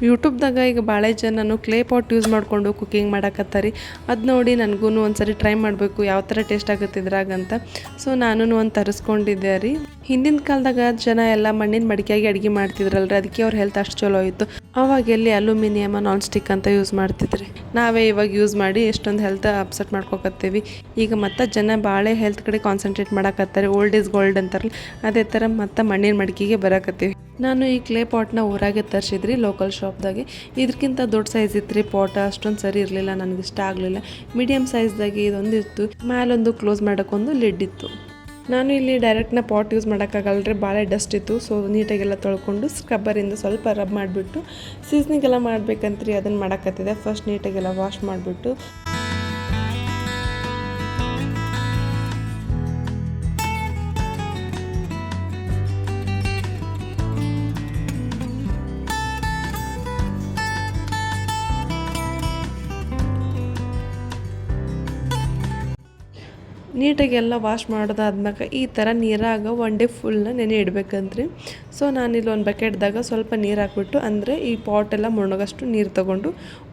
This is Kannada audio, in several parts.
ಯೂಟ್ಯೂಬ್ದಾಗ ಈಗ ಭಾಳ ಜನನು ಕ್ಲೇ ಪಾಟ್ ಯೂಸ್ ಮಾಡಿಕೊಂಡು ಕುಕ್ಕಿಂಗ್ ಮಾಡಕತ್ತಾರೆ. ಅದು ನೋಡಿ ನನಗೂ ಒಂದ್ಸರಿ ಟ್ರೈ ಮಾಡಬೇಕು ಯಾವ ಥರ ಟೇಸ್ಟ್ ಆಗುತ್ತೆ ಇದ್ರಾಗಂತ. ಸೊ ನಾನು ಒಂದು ತರಿಸ್ಕೊಂಡಿದ್ದೆ ರೀ. ಹಿಂದಿನ ಕಾಲದಾಗ ಜನ ಎಲ್ಲ ಮಣ್ಣಿನ ಮಡಿಕೆಯಾಗಿ ಅಡುಗೆ ಮಾಡ್ತಿದ್ರಲ್ರಿ, ಅದಕ್ಕೆ ಅವ್ರ ಹೆಲ್ತ್ ಅಷ್ಟು ಚಲೋ ಇತ್ತು. ಅವಾಗ ಎಲ್ಲಿ ಅಲ್ಯೂಮಿನಿಯಮ್ ನಾನ್ ಸ್ಟಿಕ್ ಅಂತ ಯೂಸ್ ಮಾಡ್ತಿದ್ರಿ. ನಾವೇ ಇವಾಗ ಯೂಸ್ ಮಾಡಿ ಎಷ್ಟೊಂದು ಹೆಲ್ತ್ ಅಪ್ಸೆಟ್ ಮಾಡ್ಕೊಕತ್ತೀವಿ. ಈಗ ಮತ್ತೆ ಜನ ಭಾಳ ಹೆಲ್ತ್ ಕಡೆ ಕಾನ್ಸಂಟ್ರೇಟ್ ಮಾಡಕತ್ತಾರೆ. ಓಲ್ಡ್ ಈಸ್ ಗೋಲ್ಡ್ ಅಂತಾರಲ್ಲ, ಅದೇ ಥರ ಮತ್ತೆ ಮಣ್ಣಿನ ಮಡಿಕೆಗೆ ಬರಕತ್ತೀವಿ. ನಾನು ಈ ಕ್ಲೇ ಪಾಟ್ನ ಊರಾಗೆ ತರಿಸಿದ್ರಿ ಲೋಕಲ್ ಶಾಪ್ದಾಗೆ. ಇದಕ್ಕಿಂತ ದೊಡ್ಡ ಸೈಜ್ ಇತ್ತು ರೀ ಪಾಟ್. ಅಷ್ಟೊಂದು ಸರಿ ಇರಲಿಲ್ಲ, ನನಗೆ ಇಷ್ಟ ಆಗಲಿಲ್ಲ. ಮೀಡಿಯಮ್ ಸೈಜ್ದಾಗೆ ಇದೊಂದು ಇತ್ತು, ಮೇಲೊಂದು ಕ್ಲೋಸ್ ಮಾಡೋಕ್ಕೊಂದು ಲಿಡ್ ಇತ್ತು. ನಾನು ಇಲ್ಲಿ ಡೈರೆಕ್ಟ್ನ ಪಾಟ್ ಯೂಸ್ ಮಾಡೋಕ್ಕಾಗಲ್ರಿ, ಭಾಳ ಡಸ್ಟ್ ಇತ್ತು. ಸೊ ನೀಟಾಗೆಲ್ಲ ತೊಳ್ಕೊಂಡು ಸ್ಕ್ರಬ್ಬರಿಂದ ಸ್ವಲ್ಪ ರಬ್ ಮಾಡಿಬಿಟ್ಟು ಸೀಸ್ನಿಂಗೆಲ್ಲ ಮಾಡ್ಬೇಕಂತ್ರಿ ಅದನ್ನು ಮಾಡೋಕ್ಕತ್ತಿದೆ. ಫಸ್ಟ್ ನೀಟಾಗೆಲ್ಲ ವಾಶ್ ಮಾಡಿಬಿಟ್ಟು ನೀಟಾಗೆಲ್ಲ ವಾಶ್ ಮಾಡೋದಾದ್ಮ್ಯಾಗ ಈ ಥರ ನೀರಾಗ ಒನ್ ಡೇ ಫುಲ್ನ ನೆನೆ ಇಡಬೇಕಂತ್ರಿ. ಸೊ ನಾನಿಲ್ಲಿ ಒಂದು ಬಕೆಟ್ದಾಗ ಸ್ವಲ್ಪ ನೀರು ಹಾಕ್ಬಿಟ್ಟು, ಅಂದರೆ ಈ ಪಾಟೆಲ್ಲ ಮುಣಗಷ್ಟು ನೀರು ತೊಗೊಂಡು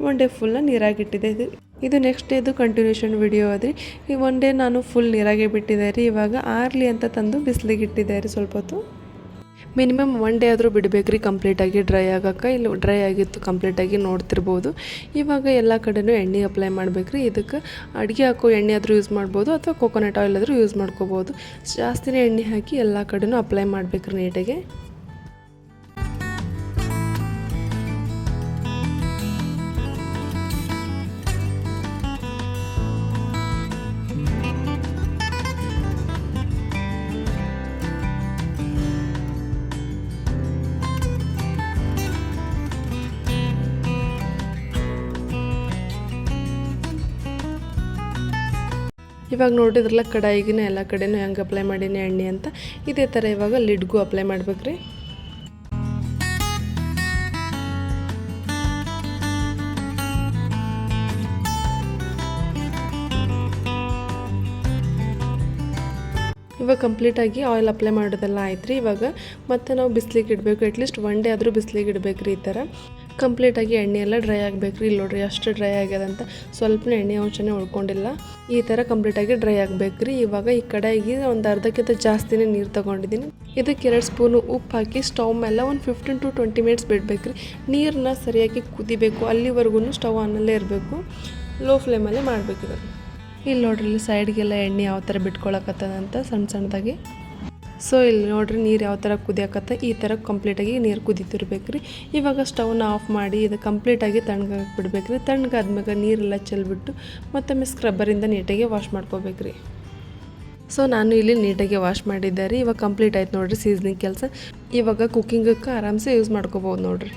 ಒನ್ ಡೇ ಫುಲ್ನ ನೀರಾಗಿಟ್ಟಿದ್ದೆ. ಇದು ನೆಕ್ಸ್ಟ್ ಡೇದು ಕಂಟಿನ್ಯೂಷನ್ ವಿಡಿಯೋ ಅದ್ರಿ. ಈ ಒನ್ ಡೇ ನಾನು ಫುಲ್ ನೀರಾಗೆ ಬಿಟ್ಟಿದ್ದೆ ರೀ. ಇವಾಗ ಆರ್ಲಿ ಅಂತ ತಂದು ಬಿಸಿಲಿಗೆ ಇಟ್ಟಿದ್ದೆ ರೀ. ಸ್ವಲ್ಪ ಹೊತ್ತು ಮಿನಿಮಮ್ ಒನ್ ಡೇ ಆದರೂ ಬಿಡಬೇಕ್ರಿ ಕಂಪ್ಲೀಟಾಗಿ ಡ್ರೈ ಆಗೋಕ್ಕೆ. ಇಲ್ಲಿ ಡ್ರೈ ಆಗಿತ್ತು ಕಂಪ್ಲೀಟಾಗಿ, ನೋಡ್ತಿರ್ಬೋದು. ಇವಾಗ ಎಲ್ಲ ಕಡೆನೂ ಎಣ್ಣೆ ಅಪ್ಲೈ ಮಾಡಬೇಕ್ರಿ. ಇದಕ್ಕೆ ಅಡುಗೆ ಹಾಕೋ ಎಣ್ಣೆ ಆದರೂ ಯೂಸ್ ಮಾಡ್ಬೋದು ಅಥವಾ ಕೋಕೋನಟ್ ಆಯಿಲ್ ಆದರೂ ಯೂಸ್ ಮಾಡ್ಕೋಬೋದು. ಜಾಸ್ತಿನೇ ಎಣ್ಣೆ ಹಾಕಿ ಎಲ್ಲ ಕಡೆನೂ ಅಪ್ಲೈ ಮಾಡಬೇಕ್ರಿ ನೀಟಾಗೆ. ಇವಾಗ ನೋಡಿದ್ರಲ್ಲ ಕಡಾಯಿಗಿನ ಎಲ್ಲ ಕಡೆನೂ ಹೆಂಗೆ ಅಪ್ಲೈ ಮಾಡೀನಿ ಎಣ್ಣೆ ಅಂತ. ಇದೇ ಥರ ಇವಾಗ ಲಿಡ್ಗೂ ಅಪ್ಲೈ ಮಾಡ್ಬೇಕ್ರಿ. ಇವಾಗ ಕಂಪ್ಲೀಟಾಗಿ ಆಯಿಲ್ ಅಪ್ಲೈ ಮಾಡೋದೆಲ್ಲ ಆಯ್ತು ರೀ. ಇವಾಗ ಮತ್ತೆ ನಾವು ಬಿಸಿಲಿಗೆ ಇಡಬೇಕು. ಅಟ್ಲೀಸ್ಟ್ ಒನ್ ಡೇ ಆದರೂ ಬಿಸಿಲಿಗೆ ಇಡಬೇಕು ರೀ. ಈ ಥರ ಕಂಪ್ಲೀಟಾಗಿ ಎಣ್ಣೆ ಎಲ್ಲ ಡ್ರೈ ಆಗಬೇಕು ರೀ. ಇಲ್ಲಿ ನೋಡ್ರಿ ಅಷ್ಟು ಡ್ರೈ ಆಗ್ಯದಂತ, ಸ್ವಲ್ಪನೇ ಎಣ್ಣೆ ಅಂಶನೇ ಉಳ್ಕೊಂಡಿಲ್ಲ. ಈ ಥರ ಕಂಪ್ಲೀಟಾಗಿ ಡ್ರೈ ಆಗಬೇಕು ರೀ. ಇವಾಗ ಈ ಕಡೆಗೆ ಒಂದು ಅರ್ಧಕ್ಕಿಂತ ಜಾಸ್ತಿನೇ ನೀರು ತೊಗೊಂಡಿದ್ದೀನಿ. ಇದಕ್ಕೆ 2 ಸ್ಪೂನು ಉಪ್ಪು ಹಾಕಿ ಸ್ಟವ್ ಮೇಲೆ ಒಂದು 15 to 20 ಮಿನಿಟ್ಸ್ ಬಿಡಬೇಕು ರೀ. ನೀರನ್ನ ಸರಿಯಾಗಿ ಕುದಿಬೇಕು, ಅಲ್ಲಿವರೆಗೂ ಸ್ಟವ್ ಆನಲ್ಲೇ ಇರಬೇಕು. ಲೋ ಫ್ಲೇಮಲ್ಲೇ ಮಾಡಬೇಕು ಇದನ್ನು. ಇಲ್ಲಿ ನೋಡ್ರಿ ಇಲ್ಲಿ ಸೈಡ್ಗೆಲ್ಲ ಎಣ್ಣೆ ಯಾವ ಥರ ಬಿಟ್ಕೊಳಕತ್ತದಂತ ಸಣ್ಣ ಸಣ್ಣದಾಗಿ. ಸೊ ಇಲ್ಲಿ ನೋಡ್ರಿ ನೀರು ಯಾವ ಥರ ಕುದಿಯಕತ್ತ, ಈ ಥರ ಕಂಪ್ಲೀಟಾಗಿ ನೀರು ಕುದೀತಿರ್ಬೇಕು ರೀ. ಇವಾಗ ಸ್ಟವ್ನ ಆಫ್ ಮಾಡಿ ಇದು ಕಂಪ್ಲೀಟಾಗಿ ತಣ್ಣಗಾಕಿ ಬಿಡ್ಬೇಕು ರೀ. ತಣ್ಣಗಾದ್ಮ್ಯಾಗ ನೀರೆಲ್ಲ ಚೆಲ್ಬಿಟ್ಟು ಮತ್ತೊಮ್ಮೆ ಸ್ಕ್ರಬ್ಬರಿಂದ ನೀಟಾಗಿ ವಾಶ್ ಮಾಡ್ಕೋಬೇಕು ರೀ. ಸೊ ನಾನು ಇಲ್ಲಿ ನೀಟಾಗಿ ವಾಶ್ ಮಾಡಿದ್ದೆ ರೀ. ಇವಾಗ ಕಂಪ್ಲೀಟ್ ಆಯ್ತು ನೋಡಿರಿ ಸೀಸ್ನಿಂಗ್ ಕೆಲಸ. ಇವಾಗ ಕುಕ್ಕಿಂಗಕ್ಕೆ ಆರಾಮ್ಸೆ ಯೂಸ್ ಮಾಡ್ಕೋಬೋದು ನೋಡಿರಿ.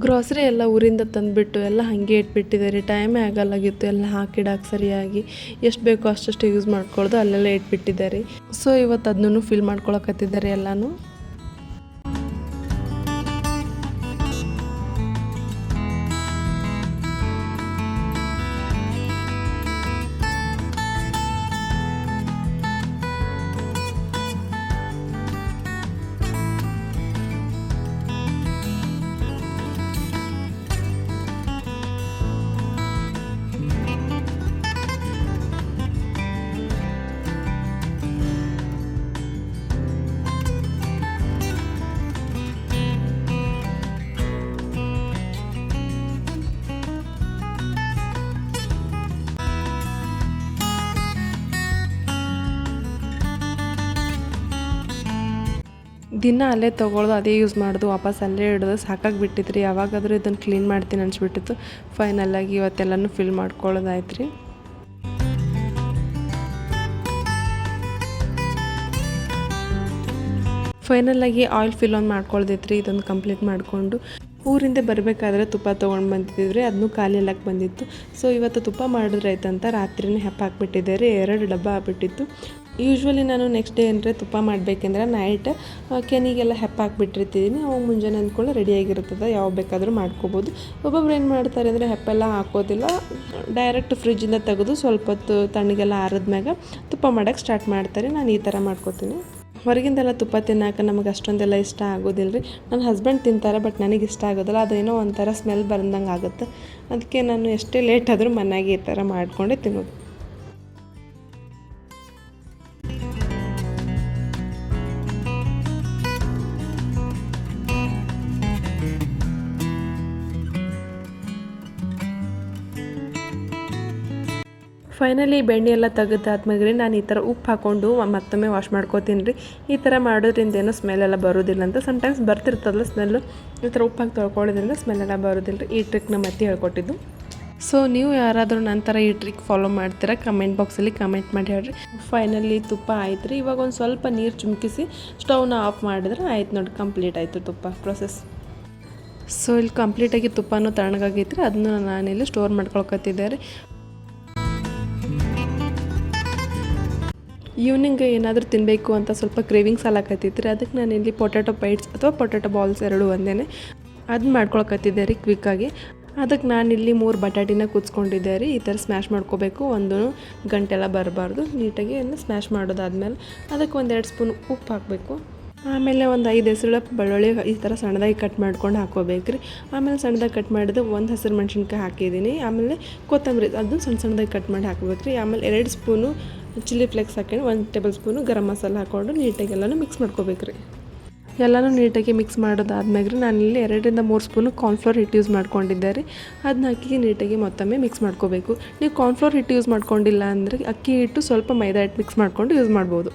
ಗ್ರಾಸರಿ ಎಲ್ಲ ಊರಿಂದ ತಂದುಬಿಟ್ಟು ಎಲ್ಲ ಹಾಗೆ ಇಟ್ಬಿಟ್ಟಿದ್ದಾರೆ. ಟೈಮೇ ಆಗಲ್ಲಾಗಿತ್ತು ಎಲ್ಲ ಹಾಕಿಡಕ್ಕೆ ಸರಿಯಾಗಿ. ಎಷ್ಟು ಬೇಕೋ ಅಷ್ಟಷ್ಟು ಯೂಸ್ ಮಾಡ್ಕೊಳ್ದು ಅಲ್ಲೆಲ್ಲ ಇಟ್ಬಿಟ್ಟಿದ್ದಾರೆ. ಸೊ ಇವತ್ತು ಅದನ್ನೂ ಫಿಲ್ ಮಾಡ್ಕೊಳಕತ್ತಿದ್ದಾರೆ ಎಲ್ಲನೂ. ದಿನ ಅಲ್ಲೇ ತೊಗೊಳ್ದು ಅದೇ ಯೂಸ್ ಮಾಡೋದು, ವಾಪಸ್ ಅಲ್ಲೇ ಇಡೋದು ಸಾಕಾಗಿ ಬಿಟ್ಟಿತ್ತು ರೀ. ಯಾವಾಗಾದರೂ ಇದನ್ನು ಕ್ಲೀನ್ ಮಾಡ್ತೀನಿ ಅನಿಸ್ಬಿಟ್ಟಿತ್ತು. ಫೈನಲಾಗಿ ಇವತ್ತೆಲ್ಲನೂ ಫಿಲ್ ಮಾಡ್ಕೊಳ್ಳೋದಾಯ್ತು ರೀ. ಫೈನಲಾಗಿ ಆಯಿಲ್ ಫಿಲ್ ಆನ್ ಮಾಡ್ಕೊಳ್ದೈತೆ ರೀ. ಇದೊಂದು ಕಂಪ್ಲೀಟ್ ಮಾಡಿಕೊಂಡು ಊರಿಂದ ಬರಬೇಕಾದ್ರೆ ತುಪ್ಪ ತೊಗೊಂಡು ಬಂದಿದ್ವಿ. ಅದನ್ನೂ ಖಾಲಿ ಎಲ್ಲಕ್ಕೆ ಬಂದಿತ್ತು. ಸೊ ಇವತ್ತು ತುಪ್ಪ ಮಾಡಿದ್ರೆ ಆಯ್ತಂತ ರಾತ್ರಿನೇ ಹೆಪ್ಪ ಹಾಕ್ಬಿಟ್ಟಿದ್ದೆ ರೀ. 2 ಡಬ್ಬ ಆಗ್ಬಿಟ್ಟಿತ್ತು. ಯೂಶ್ವಲಿ ನಾನು ನೆಕ್ಸ್ಟ್ ಡೇ ಏನರೆ ತುಪ್ಪ ಮಾಡಬೇಕಂದ್ರೆ ನೈಟ್ ಕೆನಿಗೆಲ್ಲ ಹೆಪ್ಪ ಹಾಕ್ಬಿಟ್ಟಿರ್ತಿದ್ದೀನಿ. ಅವಾಗ ಮುಂಜಾನೆ ಅಂದ್ಕೊಳ್ಳಿ ರೆಡಿಯಾಗಿರ್ತದೆ, ಯಾವ ಬೇಕಾದರೂ ಮಾಡ್ಕೋಬೋದು. ಒಬ್ಬೊಬ್ರು ಏನು ಮಾಡ್ತಾರೆ ಅಂದರೆ ಹೆಪ್ಪೆಲ್ಲ ಹಾಕೋದಿಲ್ಲ, ಡೈರೆಕ್ಟ್ ಫ್ರಿಜ್ಜಿಂದ ತೆಗೆದು ಸ್ವಲ್ಪ ಹೊತ್ತು ತಣ್ಣಗೆಲ್ಲ ಆರಿದ್ಮ್ಯಾಗ ತುಪ್ಪ ಮಾಡೋಕ್ಕೆ ಸ್ಟಾರ್ಟ್ ಮಾಡ್ತಾರೆ. ನಾನು ಈ ಥರ ಮಾಡ್ಕೋತೀನಿ. ಹೊರಗಿಂದೆಲ್ಲ ತುಪ್ಪ ತಿನ್ನೋಕೆ ನಮಗೆ ಅಷ್ಟೊಂದೆಲ್ಲ ಇಷ್ಟ ಆಗೋದಿಲ್ಲ ರೀ. ನನ್ನ ಹಸ್ಬೆಂಡ್ ತಿಂತಾರೆ, ಬಟ್ ನನಗೆ ಇಷ್ಟ ಆಗೋದಿಲ್ಲ. ಅದೇನೋ ಒಂಥರ ಸ್ಮೆಲ್ ಬಂದಂಗೆ ಆಗುತ್ತೆ. ಅದಕ್ಕೆ ನಾನು ಎಷ್ಟೇ ಲೇಟ್ ಆದರೂ ಮನೆಯಾಗೆ ಈ ಥರ ಮಾಡಿಕೊಂಡೇ ತಿನ್ನೋದು. ಫೈನಲಿ ಬೆಣ್ಣೆ ಎಲ್ಲ ತೆಗೆದಾದ್ಮೇಲೆ ನಾನು ಈ ಥರ ಉಪ್ಪು ಹಾಕ್ಕೊಂಡು ಮತ್ತೊಮ್ಮೆ ವಾಶ್ ಮಾಡ್ಕೋತೀನಿ ರೀ. ಈ ಥರ ಮಾಡೋದ್ರಿಂದ ಏನೋ ಸ್ಮೆಲ್ಲೆಲ್ಲ ಬರೋದಿಲ್ಲ ಅಂತ. ಸಮ್ಟೈಮ್ಸ್ ಬರ್ತಿರ್ತದಲ್ಲ ಸ್ಮೆಲ್ಲು, ಈ ಥರ ಉಪ್ಪು ಹಾಕಿ ತೊಳ್ಕೊಳ್ಳೋದ್ರಿಂದ ಸ್ಮೆಲ್ಲೆಲ್ಲ ಬರೋದಿಲ್ಲ ರೀ. ಈ ಟ್ರಿಕ್ ನಮ್ಮ ಅತ್ತೆ ಹೇಳ್ಕೊಟ್ಟಿದ್ದು. ಸೊ ನೀವು ಯಾರಾದರೂ ನಂತರ ಈ ಟ್ರಿಕ್ ಫಾಲೋ ಮಾಡ್ತೀರಾ ಕಮೆಂಟ್ ಬಾಕ್ಸಲ್ಲಿ ಕಮೆಂಟ್ ಮಾಡಿ ಹೇಳ್ರಿ. ಫೈನಲಿ ತುಪ್ಪ ಆಯ್ತು ರೀ. ಇವಾಗ ಒಂದು ಸ್ವಲ್ಪ ನೀರು ಚುಮ್ಕಿಸಿ ಸ್ಟವ್ನ ಆಫ್ ಮಾಡಿದ್ರೆ ಆಯ್ತು ನೋಡಿ, ಕಂಪ್ಲೀಟ್ ಆಯಿತು ತುಪ್ಪ ಪ್ರೊಸೆಸ್. ಸೊ ಇಲ್ಲಿ ಕಂಪ್ಲೀಟಾಗಿ ತುಪ್ಪನೂ ತಣ್ಣಗಾಗೈತ್ರಿ. ಅದನ್ನು ನಾನಿಲ್ಲಿ ಸ್ಟೋರ್ ಮಾಡ್ಕೊಳ್ಕತ್ತಿದ್ದೆ ರೀ. ಈವ್ನಿಂಗ್ ಏನಾದರೂ ತಿನ್ನಬೇಕು ಅಂತ ಸ್ವಲ್ಪ ಕ್ರೇವಿಂಗ್ಸ್ ಆಗಕತ್ತೈತಿ ರೀ. ಅದಕ್ಕೆ ನಾನು ಇಲ್ಲಿ ಪೊಟ್ಯಾಟೊ ಬೈಟ್ಸ್ ಅಥವಾ ಪೊಟ್ಯಾಟೊ ಬಾಲ್ಸ್ ಎರಡೂ ಒಂದೇ ಅದನ್ನ ಮಾಡ್ಕೊಳಕತ್ತಿದ್ದೆ ರೀ ಕ್ವಿಕ್ಕಾಗಿ. ಅದಕ್ಕೆ ನಾನಿಲ್ಲಿ 3 ಬಟಾಟಿನ ಕುಚ್ಕೊಂಡಿದ್ದೆ ರೀ. ಈ ಥರ ಸ್ಮ್ಯಾಶ್ ಮಾಡ್ಕೋಬೇಕು, ಒಂದು ಗಂಟೆಲ್ಲ ಬರಬಾರ್ದು. ನೀಟಾಗಿ ಅದನ್ನ ಸ್ಮ್ಯಾಶ್ ಮಾಡೋದಾದ್ಮೇಲೆ ಅದಕ್ಕೆ 1-2 ಸ್ಪೂನ್ ಉಪ್ಪು ಹಾಕಬೇಕು. ಆಮೇಲೆ ಒಂದು 5 ಹೆಸರು ಬೆಳ್ಳುಳ್ಳಿ ಈ ಥರ ಸಣ್ಣದಾಗಿ ಕಟ್ ಮಾಡ್ಕೊಂಡು ಹಾಕ್ಕೋಬೇಕು ರೀ. ಆಮೇಲೆ ಸಣ್ಣದಾಗಿ ಕಟ್ ಮಾಡಿದ್ದು 1 ಹಸಿರು ಮೆಣಸಿನ್ಕಾಯಿ ಹಾಕಿದ್ದೀನಿ. ಆಮೇಲೆ ಕೊತ್ತಂಬರಿ ಅದನ್ನು ಸಣ್ಣದಾಗಿ ಕಟ್ ಮಾಡಿ ಹಾಕ್ಬೇಕು ರೀ. ಆಮೇಲೆ 2 ಸ್ಪೂನು ಚಿಲ್ಲಿ ಫ್ಲೇಕ್ಸ್ ಹಾಕೊಂಡು 1 ಟೇಬಲ್ ಸ್ಪೂನು ಗರಂ ಮಸಾಲ ಹಾಕ್ಕೊಂಡು ನೀಟಾಗಿ ಎಲ್ಲನೂ ಮಿಕ್ಸ್ ಮಾಡ್ಕೋಬೇಕು ರೀ. ಎಲ್ಲನೂ ನೀಟಾಗಿ ಮಿಕ್ಸ್ ಮಾಡೋದಾದ್ಮೇಲೆ ರೀ ನಾನಿಲ್ಲಿ 2-3 ಸ್ಪೂನು ಕಾರ್ನ್ಫ್ಲೋರ್ ಹಿಟ್ಟು ಯೂಸ್ ಮಾಡ್ಕೊಂಡಿದ್ದೆ ರೀ. ಅದನ್ನ ಹಾಕಿ ನೀಟಾಗಿ ಮತ್ತೊಮ್ಮೆ ಮಿಕ್ಸ್ ಮಾಡ್ಕೋಬೇಕು. ನೀವು ಕಾರ್ನ್ಫ್ಲೋರ್ ಹಿಟ್ಟು ಯೂಸ್ ಮಾಡ್ಕೊಂಡಿಲ್ಲ ಅಂದರೆ ಅಕ್ಕಿ ಹಿಟ್ಟು ಸ್ವಲ್ಪ ಮೈದಾ ಹಿಟ್ಟು ಮಿಕ್ಸ್ ಮಾಡ್ಕೊಂಡು ಯೂಸ್ ಮಾಡ್ಬೋದು.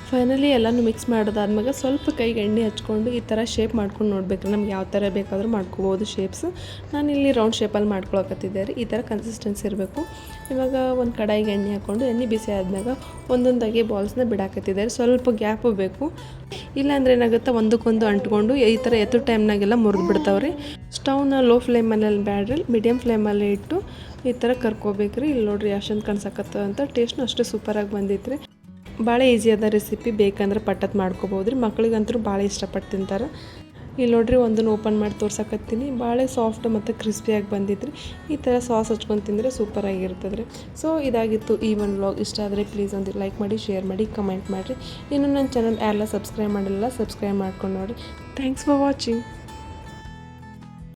ಫೈನಲಿ ಎಲ್ಲನೂ ಮಿಕ್ಸ್ ಮಾಡೋದಾದ್ಮೇಲೆ ಸ್ವಲ್ಪ ಕೈಗೆ ಎಣ್ಣೆ ಹಚ್ಕೊಂಡು ಈ ಥರ ಶೇಪ್ ಮಾಡ್ಕೊಂಡು ನೋಡ್ಬೇಕು. ನಮ್ಗೆ ಯಾವ ಥರ ಬೇಕಾದರೂ ಮಾಡ್ಕೋಬೋದು ಶೇಪ್ಸ್. ನಾನಿಲ್ಲಿ ರೌಂಡ್ ಶೇಪಲ್ಲಿ ಮಾಡ್ಕೊಳಕತ್ತಿದ್ದೆ ರೀ. ಈ ಥರ ಕನ್ಸಿಸ್ಟೆನ್ಸಿ ಇರಬೇಕು. ಇವಾಗ ಒಂದು ಕಡಾಯಿಗೆ ಎಣ್ಣೆ ಹಾಕ್ಕೊಂಡು ಎಣ್ಣೆ ಬಿಸಿ ಆದ್ಮೇಲೆ ಒಂದೊಂದಾಗಿ ಬಾಲ್ಸ್ನ ಬಿಡಾಕತ್ತಿದ್ದೆ ರೀ. ಸ್ವಲ್ಪ ಗ್ಯಾಪು ಬೇಕು, ಇಲ್ಲಾಂದ್ರೆ ಏನಾಗುತ್ತೆ ಒಂದಕ್ಕೊಂದು ಅಂಟ್ಕೊಂಡು ಈ ಥರ ಎತ್ತು ಟೈಮ್ನಾಗೆಲ್ಲ ಮುರಿದು ಬಿಡ್ತಾವ್ರಿ. ಸ್ಟವ್ನ ಲೋ ಫ್ಲೇಮಲ್ಲಿ ಬ್ಯಾಡ್ರಿ, ಮೀಡಿಯಮ್ ಫ್ಲೇಮಲ್ಲಿ ಇಟ್ಟು ಈ ಥರ ಕರ್ಕೋಬೇಕು ರೀ. ಇಲ್ಲಿ ನೋಡಿರಿ ಅಷ್ಟೊಂದು ಕಾಣಿಸಕತ್ತ ಅಂತ. ಟೇಸ್ಟ್ನು ಅಷ್ಟೇ ಸೂಪರಾಗಿ ಬಂದಿತ್ತು ರೀ. ಭಾಳ ಈಸಿ ಅದ ರೆಸಿಪಿ, ಬೇಕಂದ್ರೆ ಪಟ್ಟತ್ ಮಾಡ್ಕೋಬೋದು ರೀ. ಮಕ್ಳಿಗಂತೂ ಭಾಳ ಇಷ್ಟಪಟ್ಟು ತಿಂತಾರೆ. ಇಲ್ಲಿ ನೋಡಿರಿ ಒಂದನ್ನು ಓಪನ್ ಮಾಡಿ ತೋರ್ಸಕತ್ತೀನಿ. ಭಾಳ ಸಾಫ್ಟ್ ಮತ್ತು ಕ್ರಿಸ್ಪಿಯಾಗಿ ಬಂದಿತ್ತು ರೀ. ಈ ಥರ ಸಾಸ್ ಹಚ್ಕೊಂಡು ತಿಂದರೆ ಸೂಪರಾಗಿರ್ತದೆ ರೀ. ಸೊ ಇದಾಗಿತ್ತು ಈ ಒಂದು ವ್ಲಾಗ್. ಇಷ್ಟ ಆದರೆ ಪ್ಲೀಸ್ ಒಂದು ಲೈಕ್ ಮಾಡಿ, ಶೇರ್ ಮಾಡಿ, ಕಮೆಂಟ್ ಮಾಡಿರಿ. ಇನ್ನು ನನ್ನ ಚಾನಲ್ ಯಾರೆಲ್ಲ ಸಬ್ಸ್ಕ್ರೈಬ್ ಮಾಡಿಲ್ಲ ಸಬ್ಸ್ಕ್ರೈಬ್ ಮಾಡ್ಕೊಂಡು ನೋಡಿರಿ. Thanks for watching.